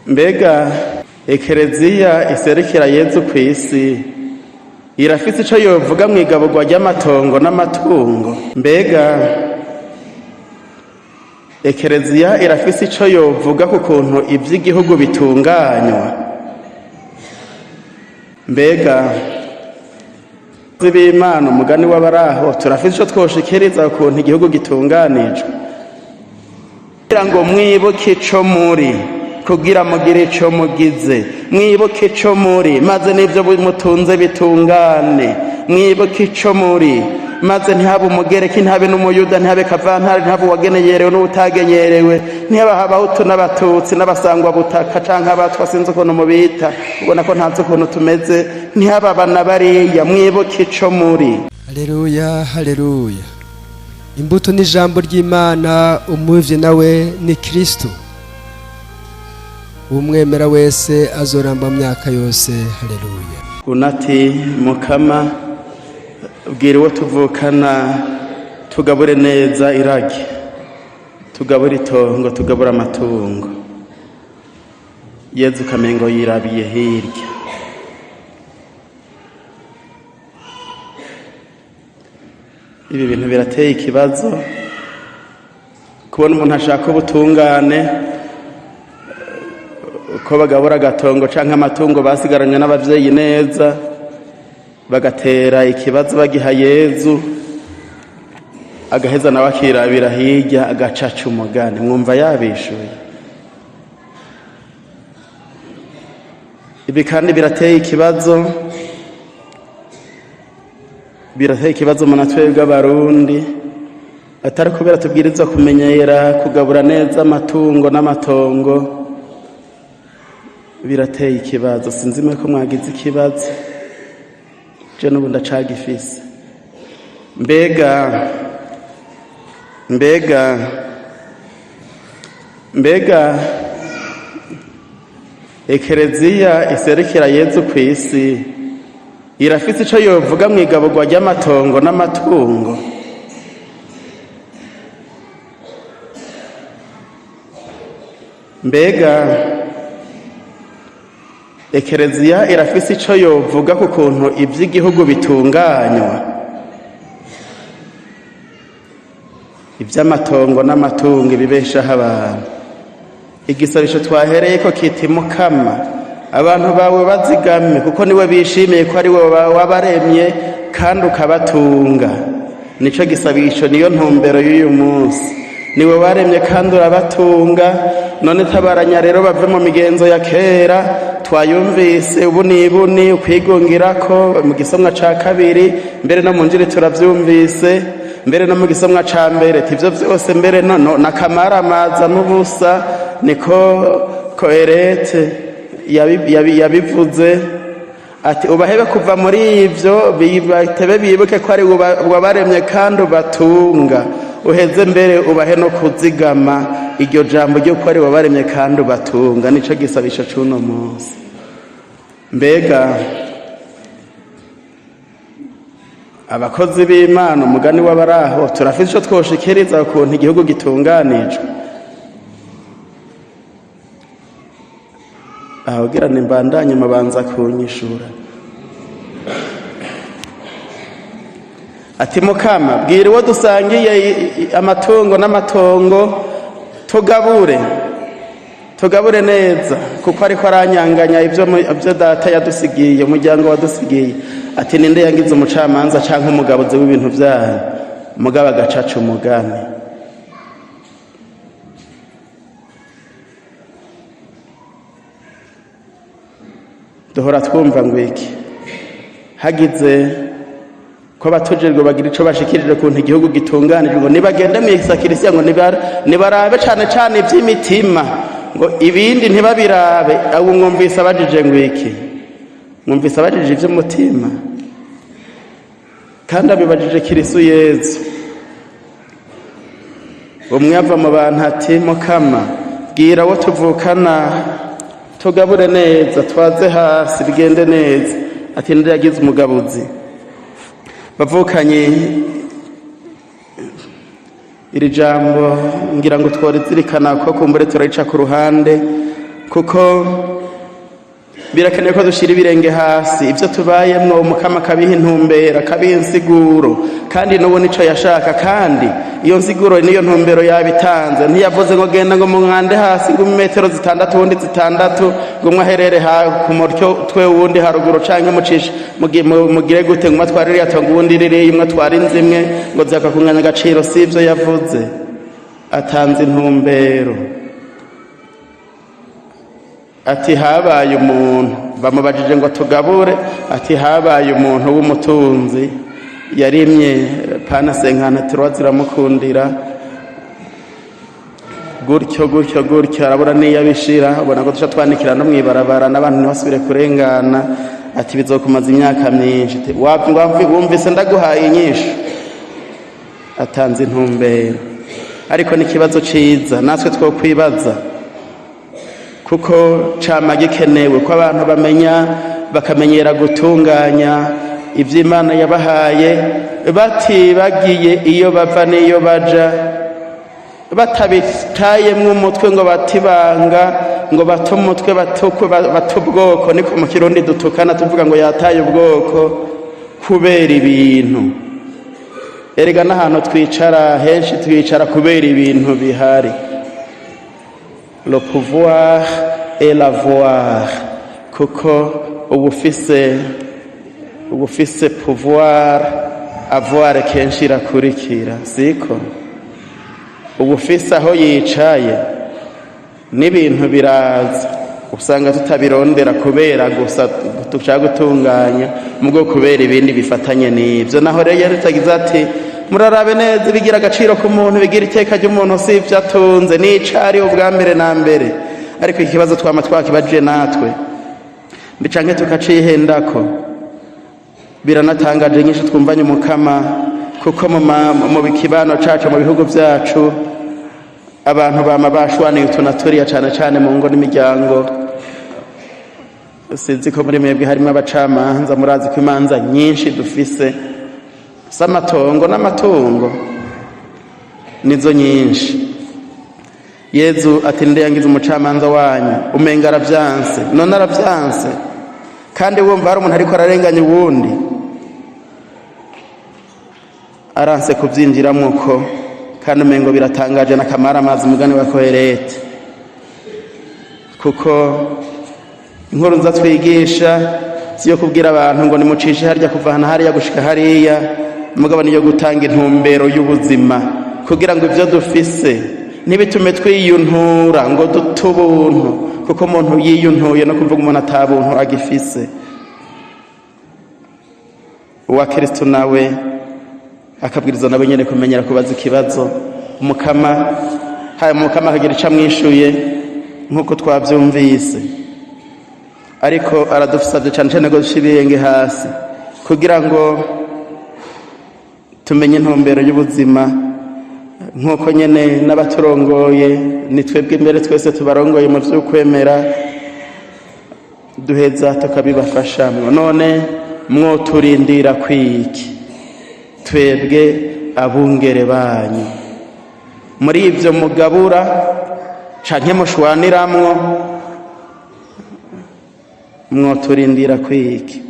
mbega ekereziya iserukira Yezu kw'isi irafise ico yovuga mw'igabugwa ry'amatongo n'amatungo? Mbega ekereziya irafise ico yovuga ku kuntu ivy'igihugu bitunganywa? Mbega b'Imana umugani w'abaraho turafise ico twoshikiriza ku kuntu igihugu gitunganijwe? Kugira ngo mwibuke ico muri, kugira mugire ico mugize, mwibuke ico muri maze n'ivyo mutunze bitungane. Mwibuke ico muri maze ntihabe umugereki, ntihabe n'umuyuda, ntihabe kavantari, ntihabe uwageneyerewe n'utagenyerewe, ntihabe abahutu n'abatutsi n'abasangwa butaka canke abatwa sinzi ukuntu mubita, ubona ko ntazi ukuntu tumeze, ntihabe abana bariya. Mwibuke ico muri. Haleluya, haleluya. Imbuto n'ijambo ry'Imana, umuvye nawe ni Kristo. Umwemera wese azoramba myaka yose. Haleluya. Unati Mukama bwira uwo tuvukana tugabure neza iragi, tugabure itongo, tugabure amatungo. Yezu kamengo yirabiye hirya. Ibi bintu birateye ikibazo, kubona umuntu ashaka ubutungane ko bagabura agatongo canke amatungo basigaranye n'abavyeyi neza, bagatera ikibazo bagiha Yezu, agaheza nawe akirabira hirya agacaca umugani. Mwumva yabishuye? Ibi kandi birateye ikibazo, mu natwebwe Abarundi, atari kubera tubwirizwa kumenyera kugabura neza amatungo n'amatongo. Birateye ikibazo, sinzi ko mwagize ikibazo, je n'ubu ndacagifise. Mbega ekereziya iserukira Yezu kw'isi irafise ico yovuga mw'igabugwa ry'amatongo n'amatungo? Mbega ekereziya irafise ico yovuga ku kuntu ivy'igihugu bitunganywa? Ivy'amatongo n'amatungo ibibeshaho abantu. Igisabisho twahereyeko kiti Mukama, abantu bawe bazigame, kuko niwe bishimiye ko ari wowe wabaremye kandi ukabatunga. Nico gisabisho, niyo ntumbero y'uyu munsi. Niwe waremye kandi urabatunga. None tabaranya rero bave mu migenzo ya kera twayumvise, ubunibuni, ukwigungirako mu gisomwa ca kabiri, mbere no mu njiri turavyumvise, mbere no mu gisomwa ca mbere. Tivyo vyose mbere n'akamaramaza n'ubusa, niko koherete yabivuze ati ubahebe kuva muri ivyo, bitebe bibuke ko ari wabaremye kandi ubatunga. Uheze mbere ubahe no kuzigama iryo jambo ryo ko ari wabaremye kandi ubatunga. Nico gisabisho c'uno munsi. Mbega abakozi b'Imana umugani w'abaraho turafise ico twoshikiriza ukuntu igihugu gitunganijwe? Aho gira nimbandanye mubanza kunyishura. Ati Mukama bwira uwo dusangiye amatungo n'amatongo tugabure neza, kuko ariko aranyanganya ivyo data yadusigiye, umuryango wadusigiye. Ati ninde yangize umucamanza canke umugabuzi w'ibintu vyayo? Mugabo agacaca umugani. Duhora twumva ngo iki, hagize ko batujejwe bagira ico bashikirije kuntu igihugu gitunganijwe, ngo nibagende mw'isakirisiya, ngo nibarabe cane cane ivy'imitima, ngo ibindi ntibabirabe. Abo mwumvise abajije ngo iki? Mwumvise abajije ivy'umutima? Kandi abibajije Kristo Yezu. Umwe ava mu bantu ati Mukama bwira wo tuvukana tugabure neza, twaze hasi bigende neza. Ati nde yagize umugabuzi? Bavukanye iri jambo ngira ngo tworizirikana ko kumbure turayica ku ruhande kuko birakenewe ko dushyira ibirenge hasi ibyo tubayemwo umukama akabiha intumbero akabiha insiguro kandi n'ubu nico yashaka kandi iyo nsiguro niyo ntumbero yabitanze ntiyavuze ngo genda ngo mwande hasi ngo metero 6 wundi 6 ngo mwaherere ku mutyo twe wundi haruguru canke mucisha mugire gute ngo matwarire yatonga wundi rire imwe twarinze imwe ngo zaka kunganya agaciro sivyo yavuze atanze intumbero ati habaye umuntu bamubajije ngo tugabure ati habaye umuntu w'umutunzi yarimye pana senkana turwa ziramukundira gutyo arabura niyabishira ubona ko duca twanikira no mwibarabara n'abantu ntibasubire kurengana ati bizokumaza imyaka myinshi wumvise ndaguhaye inyishu atanze intumbero ariko n'ikibazo ciza natwe two kwibaza kuko cama gikenewe ko abantu bamenya bakamenyera gutunganya ivy'Imana yabahaye batibagiye iyo bava n'iyo baja batabitayemwo umutwe ngo batibanga ngo bata umutwe bata ubwoko niko mu Kirundi dutukana tuvuga ngo yataye ubwoko kubera ibintu erega n'ahantu twicara henshi twicara kubera ibintu bihari le pouvoir et l'avoir kuko ubufise pouvoir avoir kenshi irakurikira siko ubufise aho yicaye n'ibintu biraza usanga tutabirondera kubera gusa dushaka gutunganya mubwo kubera ibindi bifatanye n'ibyo naho rero yaritagize ati murarabe neza bigira agaciro ku muntu bigira iteka ry'umuntu si ibyo atunze n'icari ubwa mbere na mbere ariko ikibazo twama twakibajije natwe bicanke tukacihendako biranatangaje nyinshi twumvanye umukama kuko mu bikibano cacu mu bihugu vyacu abantu bama bashwaniye utunaturiya cane mu ngo n'imiryango sinzi ko muri mwebwe harimo abacamanza murazi ko imanza nyinshi dufise z'amatongo n'amatungo nizo nyinshi Yezu ati ndeyangiza umucamanza wanyu umenga aravyanse none aravyanse kandi wumva hari umuntu ariko ararenganya uwundi aranse kuvyinjiramwo ko kandi umengo biratangaje n'akamara amazi mugani wa koherete kuko inkuru nza twigisha siyo kubwira abantu ngo nimucishe harya kuva hana hariya gushika hariya mugabo niyo gutanga intumbero y'ubuzima kugira ngo ivyo dufise ntibitume twiyuntura ngo dute ubuntu kuko umuntu yiyuntuye no kuvuga umuntu atabuntu agifise uwa Kristo nawe akabwiriza nawe nyene kumenyera kubaza ikibazo umukama akagira ico amwishuye nk'uko twavyumvise ariko aradufisavye cane ngo dushibirenge hasi kugira ngo tumenye intumbero y'ubuzima nk'uko nyene n'abaturongoye ni twebwe imbere twese tubarongoye mu vy'ukwemera duheza tukabibafashamwo none mwoturindira kwiki twebwe abungere banyu muri ivyo mugabura canke mushwaniramwo mwoturindira kwiki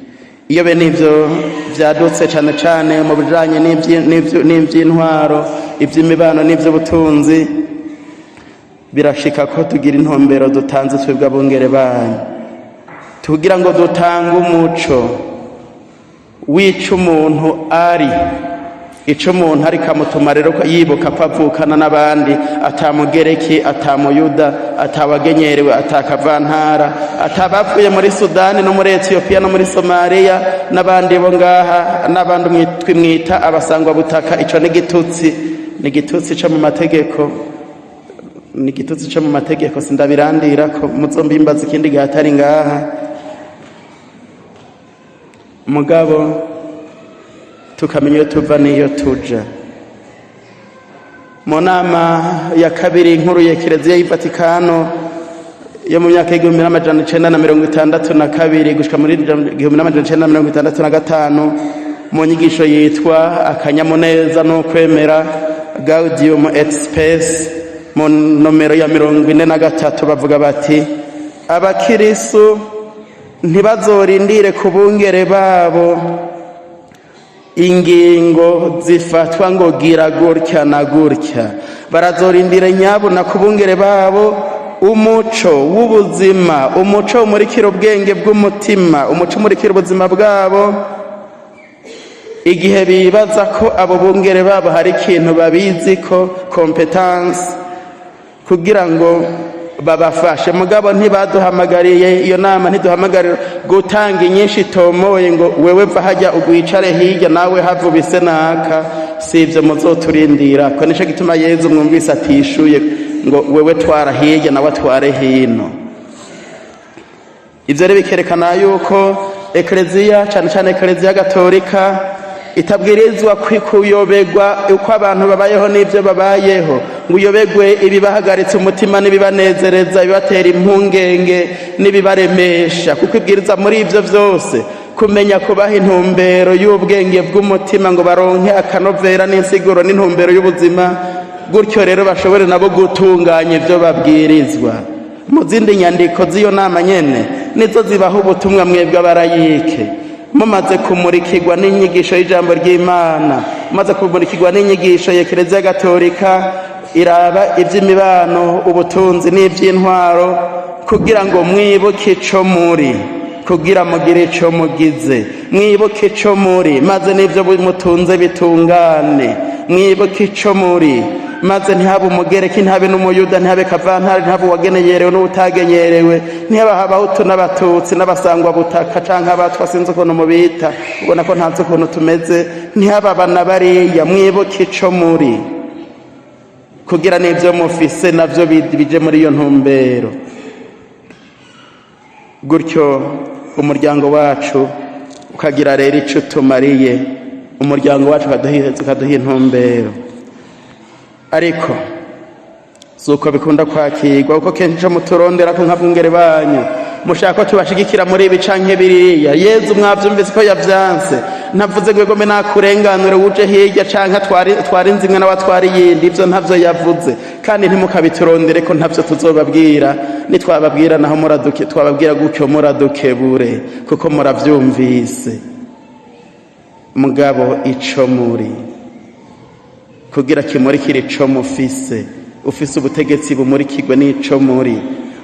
iyo bene ivyo vyadutse cane mu bijanye n'ivy'intwaro ivy'imibano n'ivy'ubutunzi birashika ko tugira intumbero dutanze twebwe abungere banyu tugira ngo dutange umuco w'ico umuntu ari ico umuntu ari kamutuma rero ko yibuka ko avukana n'abandi atamugereki atamuyuda atawagenyerewe atakavantara atabavuye muri Sudani no muri Ethiopia no muri Somalia n'abandi bo ngaha n'abandi mwita abasangwa butaka ico n'igitutsi cyo mu mategeko sindabirandira ko muzombimbaza ikindi gatari ngaha mugabo tukamenya iyo tuva n'iyo tuja mu nama ya kabiri nkuru ya Kiliziya y'Ivatikano yo mu myaka y'1962 gushika muri 1965 mu nyigisho yitwa akanyamuneza no kwemera Gaudium et Spes mu nomero ya 43 bavuga bati abakirisu ntibazorindire ku bungere babo ingingo zifatwa ngo gira gutya na gutya, barazorindira nyabuna ku bungere babo umuco w'ubuzima, umuco umurikira ubwenge bw'umutima, umuco umurikira ubuzima bwabo, igihe bibaza ko abo bungere babo hari ikintu babizi ko competence, kugira ngo babafashe. Mugabo ntibaduhamagariye iyo nama, ntiduhamagarira gutanga inyinshi tomoye ngo wewe va hajya ugwicare hirya nawe havubise naka, si ibyo muzoturindira ko. nico gituma Yezu mwumvise atishuye ngo wewe twara hirya nawe atware hino. Ivyo rero bikerekana yuko ekleziya, cyane cyane ekleziya gatolika, itabwirizwa kuyoberwa uko abantu babayeho n'ibyo babayeho, ngo uyobegwe ibibahagaritse umutima n'ibibanezereza, ibibatera impungenge n'ibibaremesha, kuko ibwiriza muri ibyo byose kumenya kubaha intumbero y'ubwenge bw'umutima ngo baronke akanovera n'insiguro n'intumbero y'ubuzima, gutyo rero bashobore nabo gutunganya ibyo babwirizwa. Mu zindi nyandiko z'iyo nama nyene nizo zibaho ubutumwa mwebwe abarayike, mumaze kumurikirwa n'inyigisho y'ijambo ry'Imana, mumaze kumurikirwa n'inyigisho ya Kiliziya Gatolika iraba iby'imibano, ubutunzi n'iby'intwaro, kugira ngo mwibuke ico muri, kugira mugire ico mugize, mwibuke ico muri, maze n'ivyo mutunze bitungane, mwibuke ico muri, maze ntihabe umugereki, ntihabe n'umuyuda, ntihabe kavantari, ntihabe uwageneyerewe n'utagenyerewe, ntihabe abahutu n'abatutsi n'abasangwa butaka canke abatwa sinzi ukuntu mubita, ubona ko ntazi ukuntu tumeze, ntihabe abana bariya, mwibuke ico muri, kugira n'ivyo mufise navyo bije muri iyo ntumbero. Gutyo umuryango wacu ukagira rero ico utumariye, umuryango wacu ukaduha intumbero. Ariko suko bikunda kwakirwa, uko kenshi muturondera ko nk'abungere banyu mushaka ko tubashigikira muri ibi canke biriya. Yezu mwavyumvise ko yavyanse, ntavuze ngo gome nakurenganure uje hirya canke twari inzimwe n'abatwari yindi, ivyo ntavyo yavuze, kandi ntimukabiturondere ko ntavyo tuzobabwira. Nitwababwira naho twababwira gutyo muradukebure, kuko muravyumvise. Mugabo ico muri, kugira kimurikire ico mufise, ufise ubutegetsi bumurikirwe n'ico muri,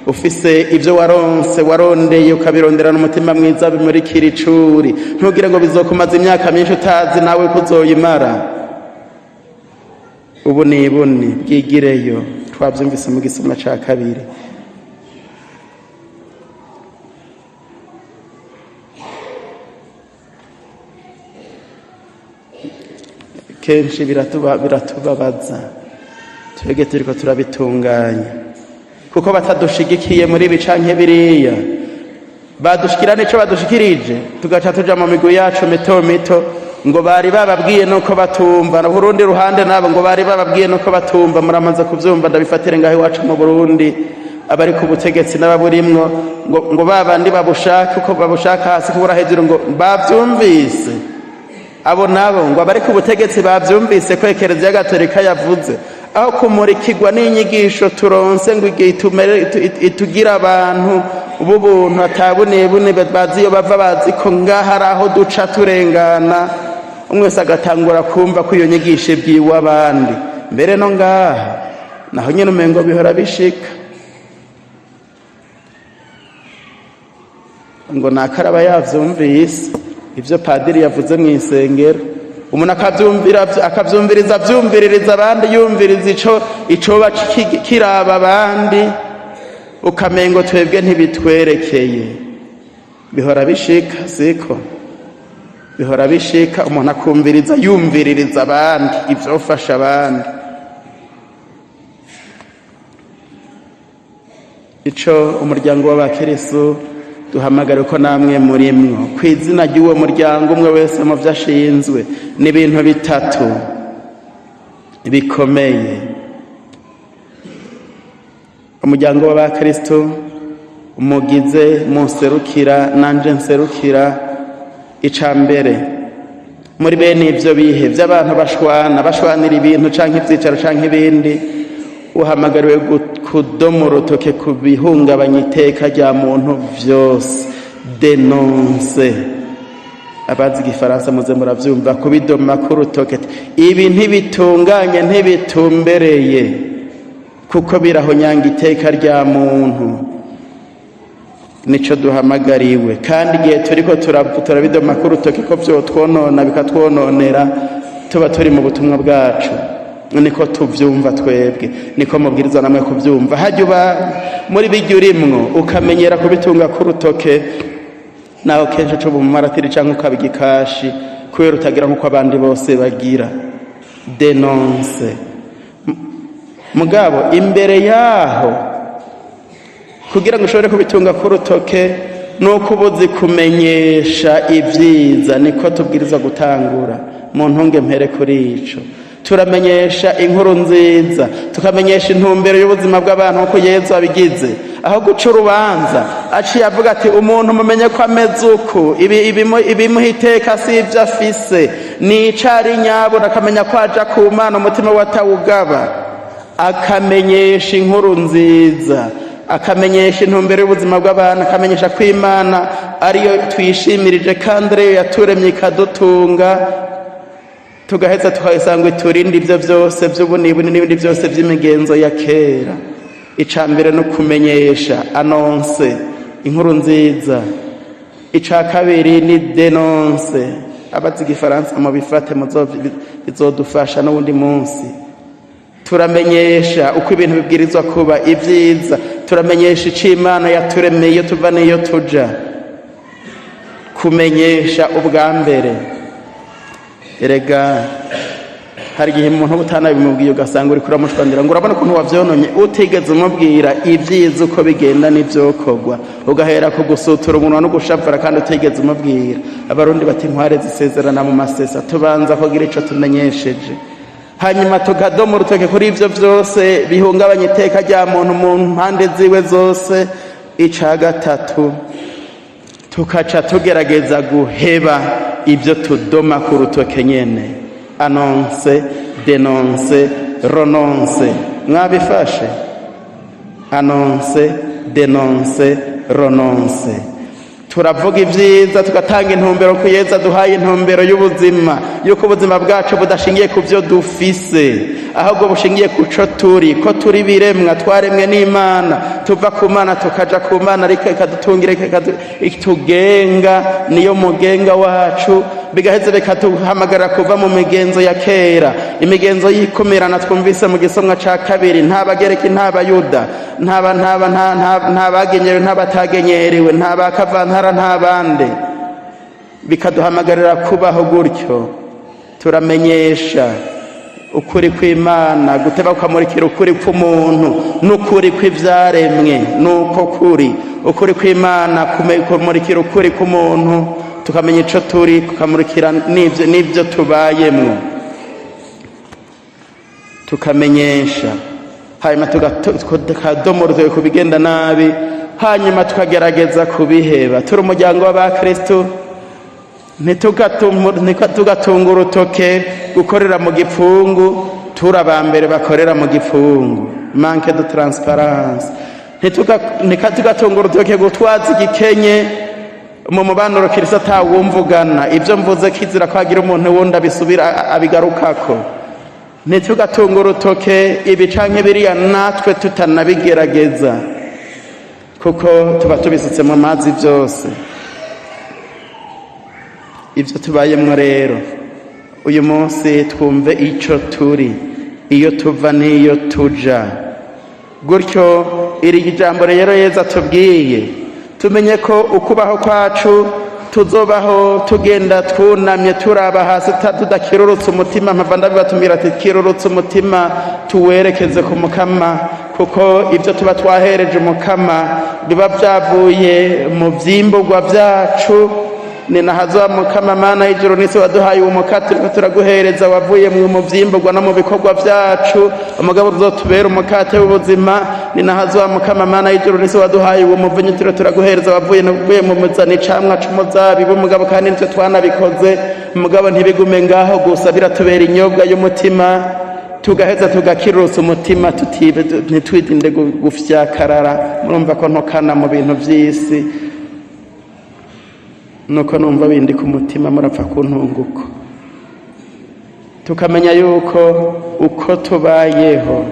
ufise ivyo waronse warondeye ukabirondera n'umutima mwiza bimurikira icuri, ntugire ngo bizokumaza imyaka myinshi utazi nawe kuzoyimara. Ubu nibuni bwigireyo, twavyumvise mu gisoma ca kabiri. Kenshi biratubabaza twege turiko turabitunganya, kuko batadushigikiye muri ibi canke biriya, badushikira nico badushikirije, tugaca tuja mu migwi yacu mito mito ngo bari bababwiye nuko batumva, na Burundi ruhande nabo ngo bari bababwiye nuko batumva. Muramaze kuvyumva, ndabifatire ngaho iwacu mu Burundi, abari ku butegetsi n'ababurimwo ngo babandi babushaka uko babushaka hasi kubura hejuru, ngo bavyumvise. Abo nabo ngo abari ku butegetsi bavyumvise ko Kiliziya Gatolika yavuze, aho kumurikirwa n'inyigisho turonse ngo itugira abantu b'ubuntu atabunebune bazi iyo bava, bazi ko ngaha ari aho duca turengana, umwe wese agatangura kumva ko iyo nyigisho ibwiwe abandi. Mbere no ngaha naho nyene umengo bihora bishika, ngo nakaraba yavyumvise ivyo padiri yavuze mu isengero, umuntu akavyumviriza avyumviririza abandi, yumviriza ico kiraba abandi, ukamengo twebwe ntibitwerekeye. Bihora bishika, siko? Bihora bishika umuntu akumviriza yumviririza abandi ivyofasha abandi. Ico umuryango w'abakirisu duhamagara ko namwe murimwo, kw'izina ry'uwo muryango umwe wese mu vyo ashinzwe, ni ibintu bitatu bikomeye. Umuryango w'abakristo umugize munserukira, nanje nserukira. Ica mbere muri bene ivyo bihe vy'abantu bashwanira ibintu canke ivyicaro canke ibindi, uhamagariwe kudoma urutoke ku bihungabanya iteka rya muntu vyose, denonse. Abazi igifaransa muze muravyumva, kubidoma k'urutoke. Ibi ntibitunganye, ntibitumbereye, kuko birahonyanga iteka rya muntu. Nico duhamagariwe, kandi igihe turiko turabidoma k'urutoke ko vyotwonona bikatwononera, tuba turi mu butumwa bwacu. Niko tuvyumva twebwe, niko mubwirizwa namwe kuvyumva. Hajya uba muri biryo urimwo ukamenyera kubitunga k'urutoke, naho kenshi uca uba umumaratiri canke ukaba igikashi kubera utagira nk'uko abandi bose bagira. Denonse. Mugabo imbere yaho, kugira ngo ushobore kubitunga k'urutoke, nuko ubuzi kumenyesha ivyiza. Niko tubwirizwa gutangura. Mu ntunge mpere kuri ico, turamenyesha inkuru nziza, tukamenyesha intumbero y'ubuzima bw'abantu uko Yesu abigize. Aho guca urubanza aciye avuga ati umuntu mumenye ko ameze uku, ibimuha iteka si ivyo afise, nicari nyabura, akamenya ko aja ku Mana umutima we atawugaba, akamenyesha inkuru nziza, akamenyesha intumbero y'ubuzima bw'abantu, akamenyesha ko Imana ariyo twishimirije kandi ariyo yaturemye ikadutunga, tugaheza tukayisanga iturinde ivyo vyose vy'ubunibuni n'ibindi vyose vy'imigenzo ya kera. Icambere no kumenyesha, annonce, inkuru nziza. Ica kabiri ni denonce. Abazi igifaransa mu bifate bizodufasha n'ubundi munsi. Turamenyesha uko ibintu bibwirizwa kuba ivyiza, turamenyesha ico Imana yaturemeye iyo tuva n'iyo tuja. Kumenyesha ubwa mbere. Erega hari igihe umuntu utanabimubwiye ugasanga uri kuramushwandira ngo urabona ukuntu wavyononye, utigeze umubwira ivyiza uko bigenda n'ivyokorwa, ugahera ku gusutura umunwa no gushavura kandi utigeze umubwira. Abarundi bati inkware zisezerana mu masesa, tubanza kugira ico tumenyesheje, hanyuma tukadoma urutoke kuri ivyo vyose bihungabanya iteka rya muntu mu mpande ziwe zose. Ica gatatu, tukaca tugerageza guheba ibyo tudoma ku rutoke nyene. Annonce, denonce, renonce. Mwabifashe? Annonce, denonce, renonce. Turavuga ivyiza, tugatanga intumbero ku Yesu aduhaye intumbero y'ubuzima, yuko ubuzima bwacu budashingiye ku vyo dufise, ahubwo bushingiye ku co turi, ko turi biremwa twaremwe n'Imana, tuva ku Mana tukaja ku Mana, ariko ikadutungira, ikatugenga, niyo mugenga wacu. Bigaheze bikatuhamagarira kuva mu migenzo ya kera, imigenzo y'ikumirana twumvise mu gisomwa ca kabiri. Nta bagereki, nta bayuda, nta bagenyerewe, nta batagenyerewe, nta bakavantara, nta bande. Bikaduhamagarira kubaho gutyo. Turamenyesha ukuri kw'Imana, guteba kukamurikira ukuri kw'umuntu n'ukuri kw'ivyaremwe, nuko kuri ukuri kw'Imana kumurikira ukuri kw'umuntu, tukamenya ico turi, kukamurikira n'ivyo tubayemwo, tukamenyesha. Hanyuma tukadoma urutoke ku bigenda nabi, hanyuma tukagerageza kubiheba. Turi umuryango w'abakristo, ntitugatunga urutoke gukorera mu gipfungu, turi abambere bakorera mu gipfungu, manque de transparence. Ntitugatunga urutoke gutwaza igikenye mu mubano kirisa atawumvugana, ivyo mvuze kizira kwagira umuntu wundi abisubira abigarukako. Ntitugatunga urutoke ibi canke biriya natwe tutanabigerageza, kuko tuba tubisutse mu mazi vyose. Ivyo tubayemwo rero, uyu munsi twumve ico turi, iyo tuva n'iyo tuja. Gutyo iri jambo rero Yesu atubwiye, tumenye ko ukubaho kwacu tuzobaho tugenda twunamye turaba hasi, tudakirurutse umutima. Mpava ndabibatumira ati kirurutse umutima tuwerekeze ku Mukama, kuko ivyo tuba twahereje Umukama biba vyavuye mu vyimburwa vyacu. Ni nahazo Mukama Mana y'ijuru n'isi waduhaye umukate, turaguhereza wavuye mu vyimburwa no mu bikorwa vyacu, umugabo uzotubera umukate w'ubuzima. Ni nahazo Mukama Mana y'ijuru n'isi waduhaye uwo muvinyu, turaguhereza wavuye mu muzani camwa c'umuzabibu, umugabo kandi nitwe twanabikoze. Umugabo ntibigume ngaho gusa, biratubera inyobwa y'umutima. tugaheza tugakirutsa umutima ntitwitinde gufyakarara. Murumva ko ntokana mu bintu vy'isi, nuko numva bindi ku mutima murapfa kuntunguko. Tukamenya yuko uko tubayeho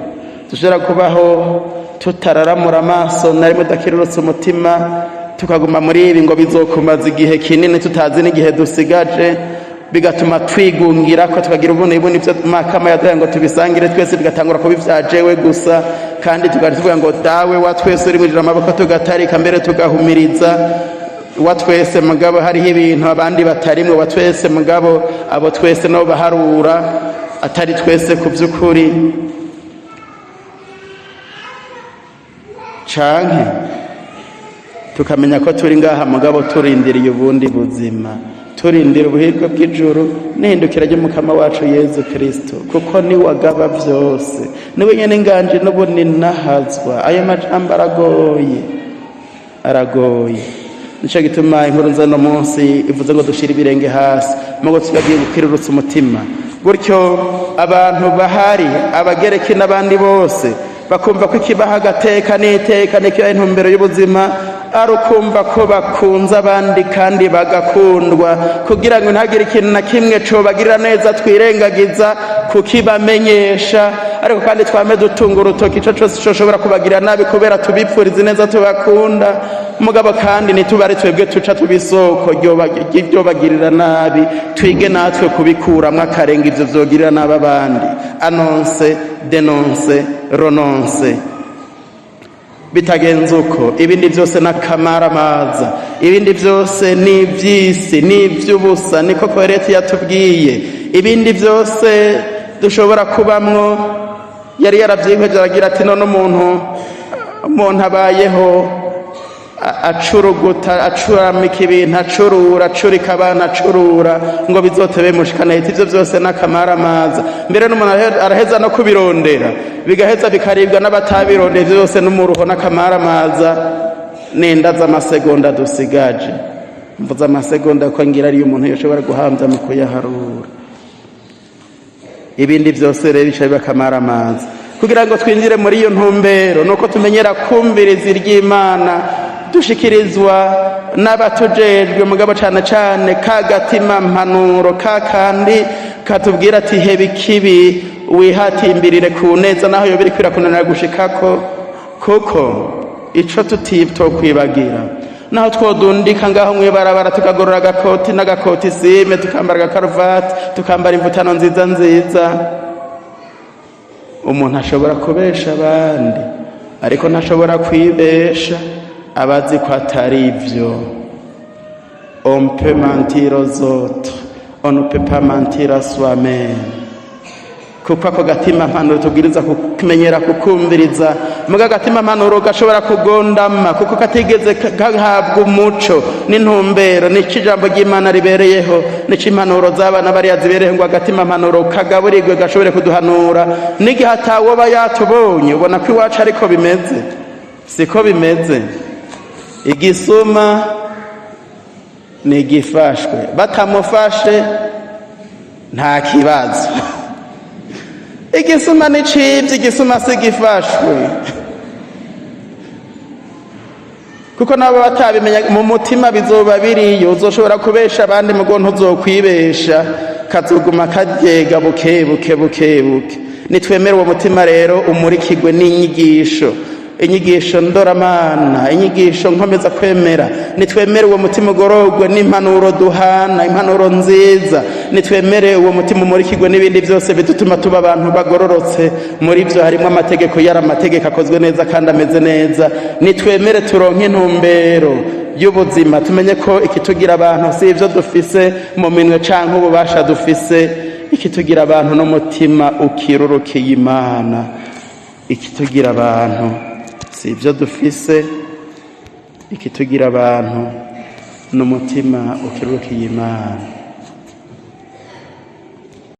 dushobora kubaho tutararamura amaso na rimwe udakirurutsa umutima, tukaguma muri ibi ngo bizokumaza igihe kinini tutazi n'igihe dusigaje, bigatuma twigungira ko tukagira ubunibuni ivyo Mukama yaduhaye ngo tubisangire twese, bigatangura kuba ivyajewe gusa, kandi tuvuga ngo dawe wa twese uri mw'ijuru amaboko tugatarika, mbere tugahumiriza wa twese mugabo hariho ibintu abandi batarimwe, wa twese mugabo abo twese nabo baharura atari twese ku vy'ukuri. Canke tukamenya ko turi ngaha mugabo turindiriye ubundi buzima, turindira ubuhirwe bw'ijuru n'ihindukira ry'Umukama wacu Yezu Kristo, kuko ni wagaba vyose, niwe nyene inganje n'ubuni nahazwa. Ayo majambo aragoye. Nico gituma inkuru nzano munsi ivuze ngo dushira ibirenge hasi mugo tugagiye gukirurutsa umutima. Gutyo abantu bahari abagereki n'abandi bose bakumva ko ikibaha agateka n'iteka n'ikibaha intumbero y'ubuzima ari ukumva ko bakunze abandi kandi bagakundwa, kugira ngo ntagire ikintu na kimwe cobagirira neza twirengagiza kukibamenyesha, ariko kandi twame dutunga urutoki ico cose coshobora kubagira nabi kubera tubipfuriza neza tubakunda, mugabo kandi ntitubare twebwe tuca tubisoko ryobagirira nabi, twige natwe kubikuramwo akarenga ivyo vyogirira nabi abandi. Annonce, denonce, renonce. Bitagenze uko ibindi vyose n'akamaramaza, ibindi vyose ni ivy'isi, ni ivy'ubusa, niko Koreti yatubwiye. Ibindi vyose dushobora kubamwo yari yaravyihweje aragira ati none umuntu abayeho acuruguta, acuramika ibintu, acurika abana, acurura ngo bizotebe mushikana. Ivyo vyose n'akamaramaza, mbere n'umuntu araheza no kubirondera bigaheza bikaribwa n'abatabirondera. Ivyo vyose n'umuruho n'akamaramaza. N'inda z'amasegonda dusigaje, mvuze amasegonda ko ngira ariyo umuntu yoshobora guhamvya mu kuyaharura. Ibindi vyose rero bica biba akamaramaza. Kugira ngo twinjire muri iyo ntumbero nuko tumenyera kumviriza iry'Imana, dushikirizwa n'abatujejwe, mugabo cane cane kagatima mpanuro kakandi katubwira ati heba ikibi wihatimbirire ku neza naho yo biriko birakunanira gushikako, kuko ico tutitokwibagira naho twodundika ngaho mwibarabara tukagorora agakoti n'agakoti sime, tukambara agakaruvati, tukambara imvutano nziza, umuntu ashobora kubesha abandi ariko ntashobora kwibesha abazi ko atari ivyo. On peut mentir aux autres, on ne peut pas mentir à soi-même. Kuko ako gatima mpanuro tubwiriza kumenyera kukumviriza, muga agatima mpanuro gashobora kugondama kuko katigeze gahabwa umuco n'intumbero n'ikijambo ry'Imana ribereyeho, n'icimpanuro z'abana bariya zibereyeho ngo agatima mpanuro kagaburirwe gashobore kuduhanura. N'igihe atawoba yatubonye ubona ko iwacu ariko bimeze, siko bimeze. Igisuma ni igifashwe, batamufashe nta kibazo. Igisuma ni cibye, igisuma si gifashwe, kuko nabo batabimenya mu mutima bizoba biriyo. Uzoshobora kubesha abandi mugo ntuzokwibesha, kazoguma karyega bukebuke. Nitwemere uwo mutima rero umurikirwe n'inyigisho, inyigisho ndoramana, inyigisho nkomeza kwemera. Nitwemere uwo mutima ugororwe n'impanuro duhana, impanuro nziza. Nitwemere uwo mutima umurikirwe n'ibindi vyose bidutuma tuba abantu bagororotse. Muri vyo harimwo amategeko, yari amategeko akozwe neza kandi ameze neza. Nitwemere turonke intumbero y'ubuzima, tumenye ko ikitugira abantu si ivyo dufise mu minwe canke ububasha dufise, ikitugira abantu n'umutima ukirurukiye Imana. Ikitugira abantu si ivyo dufise, ikitugira abantu n'umutima ukirurukiye Imana.